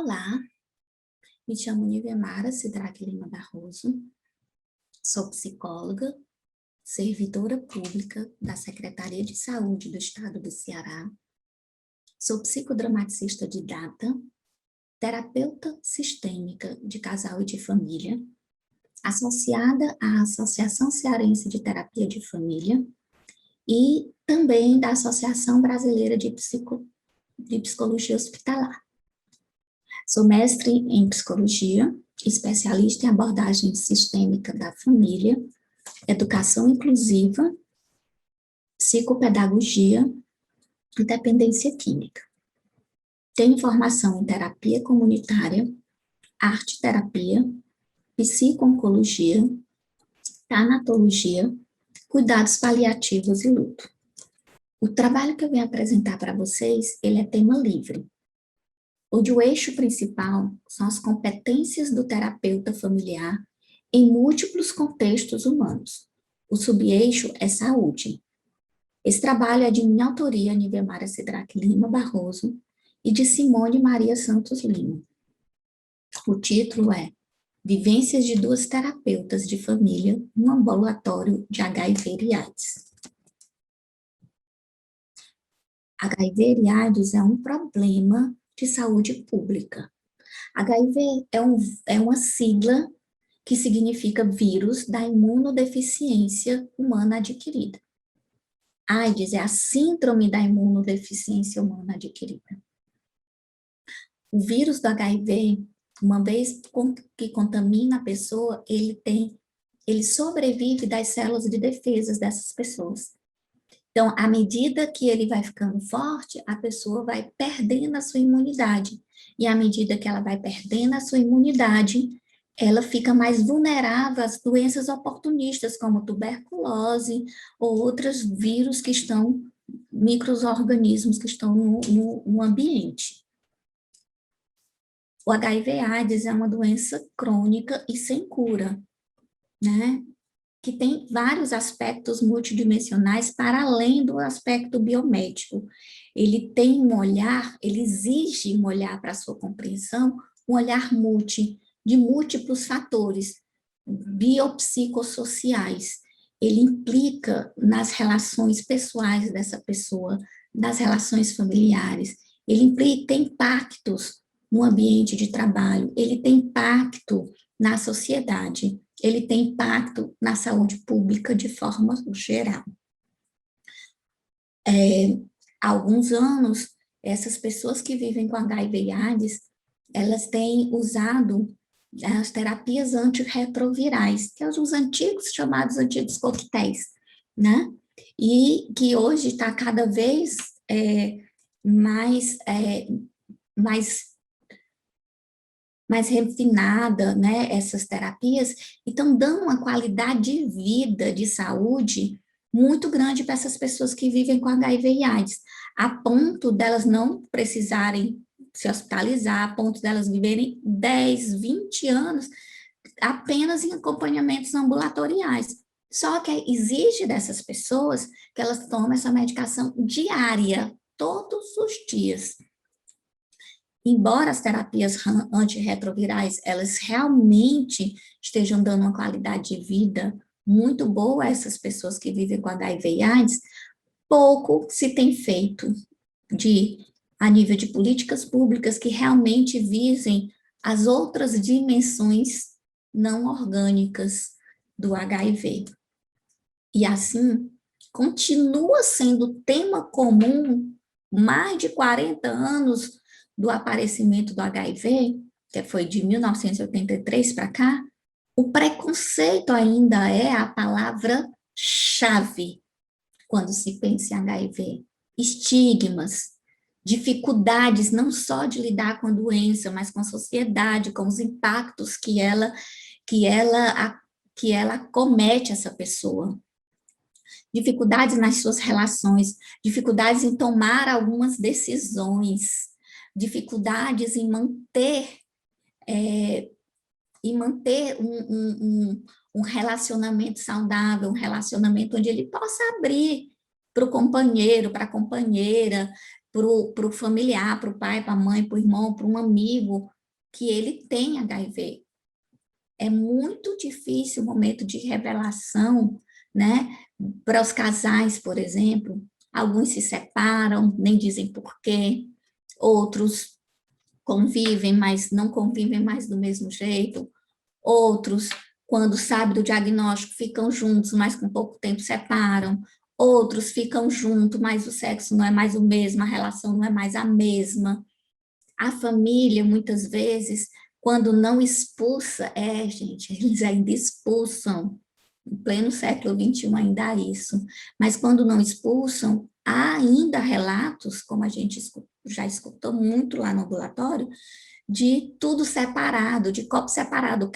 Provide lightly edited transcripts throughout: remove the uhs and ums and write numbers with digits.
Olá, me chamo Nivemara Sidraque Lima Barroso, sou psicóloga, servidora pública da Secretaria de Saúde do Estado do Ceará, sou psicodramaticista didata, terapeuta sistêmica de casal e de família, associada à Associação Cearense de Terapia de Família e também da Associação Brasileira de Psicologia Hospitalar. Sou mestre em psicologia, especialista em abordagem sistêmica da família, educação inclusiva, psicopedagogia e dependência química. Tenho formação em terapia comunitária, arte-terapia, psico-oncologia, tanatologia, cuidados paliativos e luto. O trabalho que eu venho apresentar para vocês, ele é tema livre, onde o eixo principal são as competências do terapeuta familiar em múltiplos contextos humanos. O subeixo é saúde. Esse trabalho é de minha autoria, Nivemara Sidraque Lima Barroso, e de Simone Maria Santos Lima. O título é Vivências de duas terapeutas de família no ambulatório de HIV e AIDS. HIV e AIDS é um problema de saúde pública. HIV é uma sigla que significa vírus da imunodeficiência humana adquirida. AIDS é a síndrome da imunodeficiência humana adquirida. O vírus do HIV, uma vez que contamina a pessoa, ele sobrevive das células de defesa dessas pessoas. Então, à medida que ele vai ficando forte, a pessoa vai perdendo a sua imunidade. E à medida que ela vai perdendo a sua imunidade, ela fica mais vulnerável às doenças oportunistas, como tuberculose ou outros vírus que estão, micro-organismos que estão no ambiente. O HIV/AIDS é uma doença crônica e sem cura, né? Que tem vários aspectos multidimensionais para além do aspecto biomédico. Ele tem um olhar, ele exige um olhar para a sua compreensão, um olhar de múltiplos fatores biopsicossociais. Ele implica nas relações pessoais dessa pessoa, nas relações familiares, tem impactos no ambiente de trabalho, ele tem impacto na sociedade, ele tem impacto na saúde pública de forma geral. Há alguns anos, essas pessoas que vivem com HIV e AIDS, elas têm usado as terapias antirretrovirais, que são os chamados antigos coquetéis, né? E que hoje está cada vez mais refinada, né, essas terapias, e estão dando uma qualidade de vida, de saúde, muito grande para essas pessoas que vivem com HIV e AIDS, a ponto delas não precisarem se hospitalizar, a ponto delas viverem 10, 20 anos apenas em acompanhamentos ambulatoriais. Só que exige dessas pessoas que elas tomem essa medicação diária, todos os dias. Embora as terapias antirretrovirais, elas realmente estejam dando uma qualidade de vida muito boa a essas pessoas que vivem com HIV e AIDS, pouco se tem feito a nível de políticas públicas que realmente visem as outras dimensões não orgânicas do HIV. E assim, continua sendo tema comum, mais de 40 anos do aparecimento do HIV, que foi de 1983 para cá, o preconceito ainda é a palavra-chave quando se pensa em HIV. Estigmas, dificuldades não só de lidar com a doença, mas com a sociedade, com os impactos que ela acomete essa pessoa. Dificuldades nas suas relações, dificuldades em tomar algumas decisões, dificuldades em manter um relacionamento saudável, um relacionamento onde ele possa abrir para o companheiro, para a companheira, para o familiar, para o pai, para a mãe, para o irmão, para um amigo, que ele tem HIV. É muito difícil o momento de revelação, né? Para os casais, por exemplo, alguns se separam, nem dizem por quê, outros convivem, mas não convivem mais do mesmo jeito, outros, quando sabem do diagnóstico, ficam juntos, mas com pouco tempo separam, outros ficam juntos, mas o sexo não é mais o mesmo, a relação não é mais a mesma. A família, muitas vezes, quando não expulsa, gente, eles ainda expulsam, em pleno século XXI ainda há isso, mas quando não expulsam, há ainda relatos, como a gente já escutou muito lá no ambulatório, de tudo separado, de copo separado,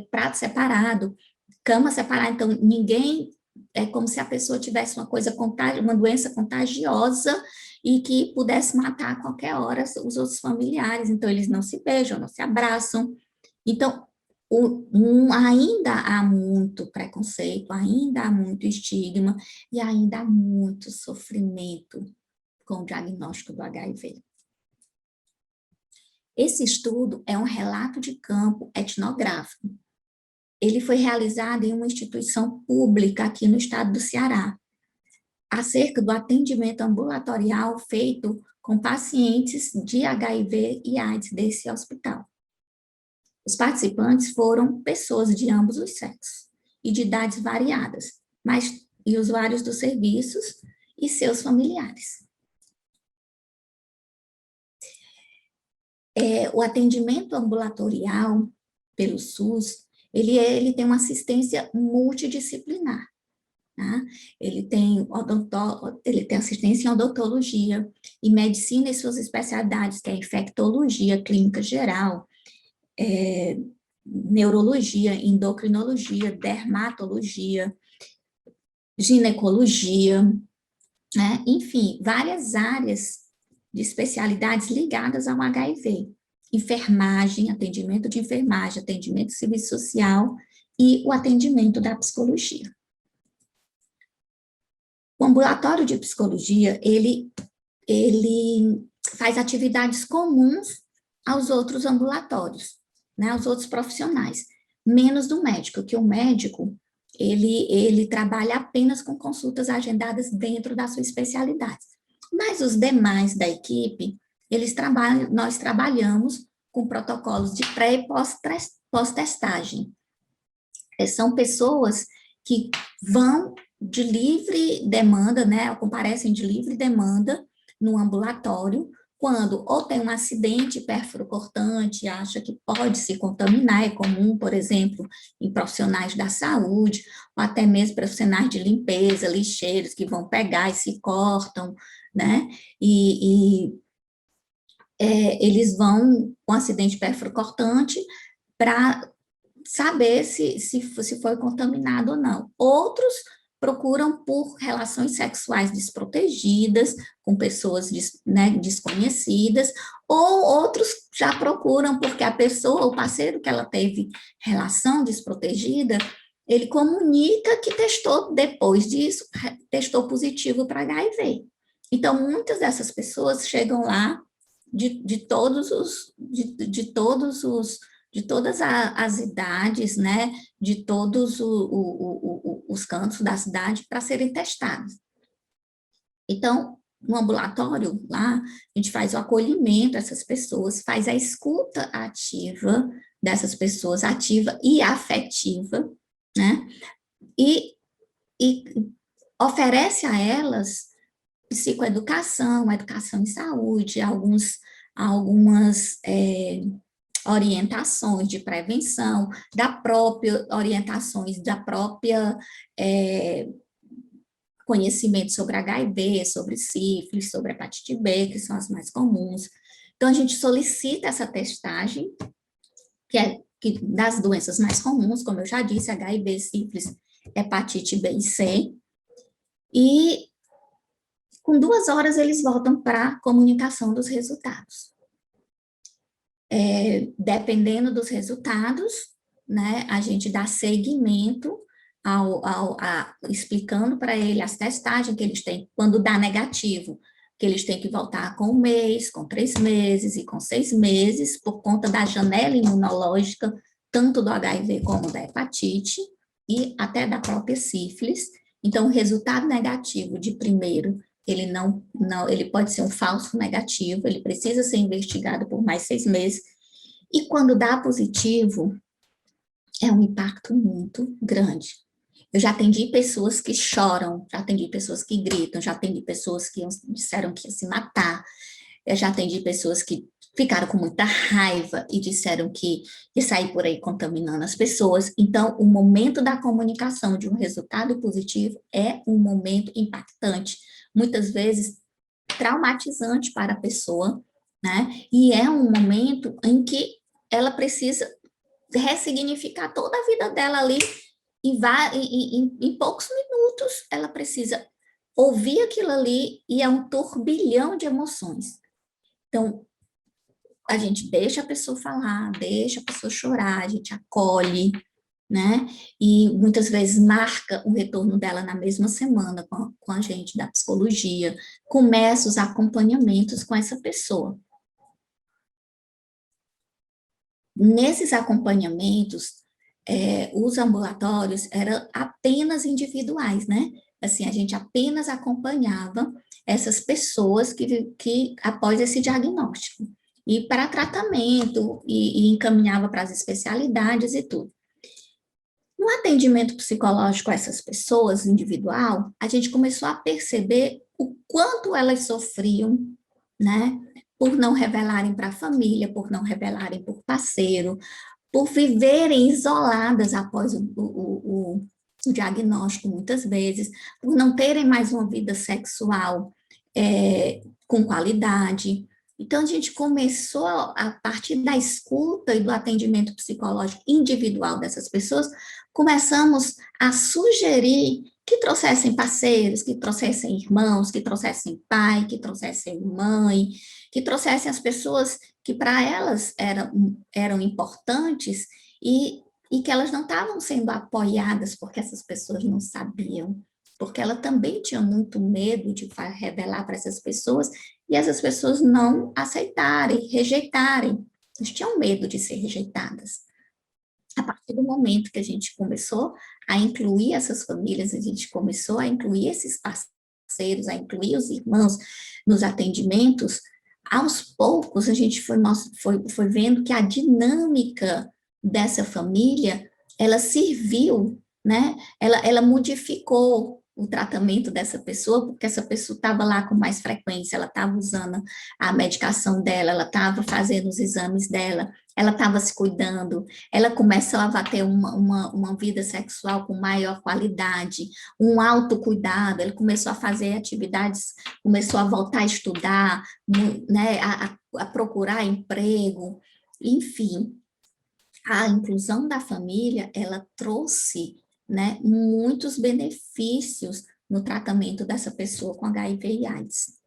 prato separado, cama separada, então ninguém, é como se a pessoa tivesse uma doença contagiosa e que pudesse matar a qualquer hora os outros familiares, então eles não se beijam, não se abraçam, então ainda há muito preconceito, ainda há muito estigma e ainda há muito sofrimento com o diagnóstico do HIV. Esse estudo é um relato de campo etnográfico. Ele foi realizado em uma instituição pública aqui no estado do Ceará, acerca do atendimento ambulatorial feito com pacientes de HIV e AIDS desse hospital. Os participantes foram pessoas de ambos os sexos e de idades variadas, e usuários dos serviços e seus familiares. O atendimento ambulatorial pelo SUS, ele tem uma assistência multidisciplinar. Tá? Ele tem assistência em odontologia e medicina e suas especialidades, que é infectologia, clínica geral, neurologia, endocrinologia, dermatologia, ginecologia, né? Enfim, várias áreas de especialidades ligadas ao HIV. Enfermagem, atendimento de enfermagem, atendimento de serviço social e o atendimento da psicologia. O ambulatório de psicologia, ele faz atividades comuns aos outros ambulatórios, né, aos outros profissionais, menos do médico, que o médico, ele trabalha apenas com consultas agendadas dentro da sua especialidade. Mas os demais da equipe, nós trabalhamos com protocolos de pré e pós-testagem. São pessoas que vão de livre demanda, né, comparecem de livre demanda no ambulatório, quando ou tem um acidente pérfuro-cortante, acha que pode se contaminar, é comum, por exemplo, em profissionais da saúde, ou até mesmo profissionais de limpeza, lixeiros, que vão pegar e se cortam, né, eles vão com acidente pérfuro-cortante para saber se foi contaminado ou não. Outros procuram por relações sexuais desprotegidas, com pessoas desconhecidas, ou outros já procuram porque a pessoa, o parceiro que ela teve relação desprotegida, ele comunica que testou, depois disso, testou positivo para HIV. Então, muitas dessas pessoas chegam lá de todas as idades, né, de todos os cantos da cidade para serem testados. Então, no ambulatório, lá, a gente faz o acolhimento dessas pessoas, faz a escuta ativa dessas pessoas, ativa e afetiva, né, e oferece a elas psicoeducação, educação em saúde, algumas orientações de prevenção, orientações da própria conhecimento sobre HIV, sobre sífilis, sobre hepatite B, que são as mais comuns. Então, a gente solicita essa testagem, que das doenças mais comuns, como eu já disse, HIV, sífilis, hepatite B e C, e com 2 horas eles voltam para a comunicação dos resultados. Dependendo dos resultados, né, a gente dá seguimento explicando para ele as testagens que eles têm. Quando dá negativo, que eles têm que voltar com 1 mês, com 3 meses e com 6 meses, por conta da janela imunológica, tanto do HIV como da hepatite, e até da própria sífilis. Então, o resultado negativo de primeiro, ele pode ser um falso negativo, ele precisa ser investigado por mais 6 meses, e quando dá positivo, é um impacto muito grande. Eu já atendi pessoas que choram, já atendi pessoas que gritam, já atendi pessoas que disseram que ia se matar, eu já atendi pessoas que ficaram com muita raiva e disseram que ia sair por aí contaminando as pessoas. Então, o momento da comunicação de um resultado positivo é um momento impactante, muitas vezes traumatizante para a pessoa, né? E é um momento em que ela precisa ressignificar toda a vida dela ali em poucos minutos. Ela precisa ouvir aquilo ali e é um turbilhão de emoções. Então, a gente deixa a pessoa falar, deixa a pessoa chorar, a gente acolhe, né? E muitas vezes marca o retorno dela na mesma semana com a gente da psicologia, começa os acompanhamentos com essa pessoa. Nesses acompanhamentos, os ambulatórios eram apenas individuais, né? Assim, a gente apenas acompanhava essas pessoas que após esse diagnóstico, e para tratamento, e encaminhava para as especialidades e tudo. No atendimento psicológico a essas pessoas, individual, a gente começou a perceber o quanto elas sofriam, né? Por não revelarem para a família, por não revelarem por parceiro, por viverem isoladas após o diagnóstico, muitas vezes, por não terem mais uma vida sexual com qualidade. Então, a gente começou, a partir da escuta e do atendimento psicológico individual dessas pessoas, começamos a sugerir que trouxessem parceiros, que trouxessem irmãos, que trouxessem pai, que trouxessem mãe, que trouxessem as pessoas que para elas eram importantes, e que elas não estavam sendo apoiadas porque essas pessoas não sabiam, porque ela também tinha muito medo de revelar para essas pessoas, e essas pessoas não aceitarem, rejeitarem. Elas tinham medo de ser rejeitadas. A partir do momento que a gente começou a incluir essas famílias, a gente começou a incluir esses parceiros, a incluir os irmãos nos atendimentos, aos poucos a gente foi vendo que a dinâmica dessa família, ela serviu, né? Ela modificou o tratamento dessa pessoa, porque essa pessoa estava lá com mais frequência, ela estava usando a medicação dela, ela estava fazendo os exames dela, ela estava se cuidando, ela começava a ter uma vida sexual com maior qualidade, um autocuidado, ele começou a fazer atividades, começou a voltar a estudar, né, a procurar emprego, enfim. A inclusão da família, ela trouxe, né, muitos benefícios no tratamento dessa pessoa com HIV e AIDS.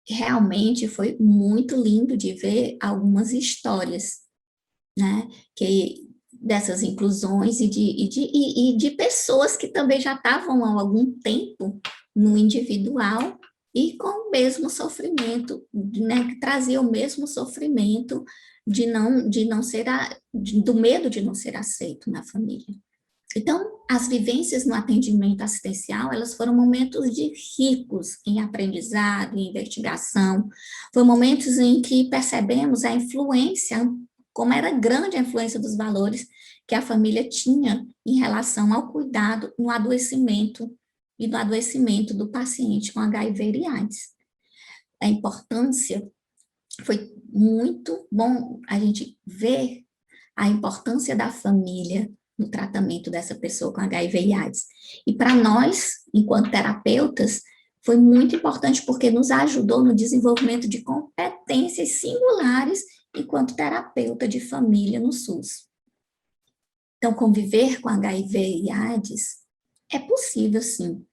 Realmente foi muito lindo de ver algumas histórias, né, dessas inclusões e de pessoas que também já estavam há algum tempo no individual e com o mesmo sofrimento, né, que trazia o mesmo sofrimento de não ser, do medo de não ser aceito na família. Então, as vivências no atendimento assistencial, elas foram momentos ricos em aprendizado, em investigação, foram momentos em que percebemos a influência, como era grande a influência dos valores que a família tinha em relação ao cuidado no adoecimento e no adoecimento do paciente com HIV e AIDS. A importância, foi muito bom a gente ver a importância da família no tratamento dessa pessoa com HIV e AIDS. E para nós, enquanto terapeutas, foi muito importante porque nos ajudou no desenvolvimento de competências singulares enquanto terapeuta de família no SUS. Então, conviver com HIV e AIDS é possível, sim.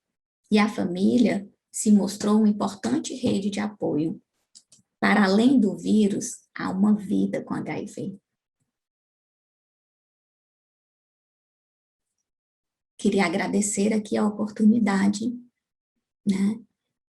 E a família se mostrou uma importante rede de apoio. Para além do vírus, há uma vida com HIV. Queria agradecer aqui a oportunidade, né,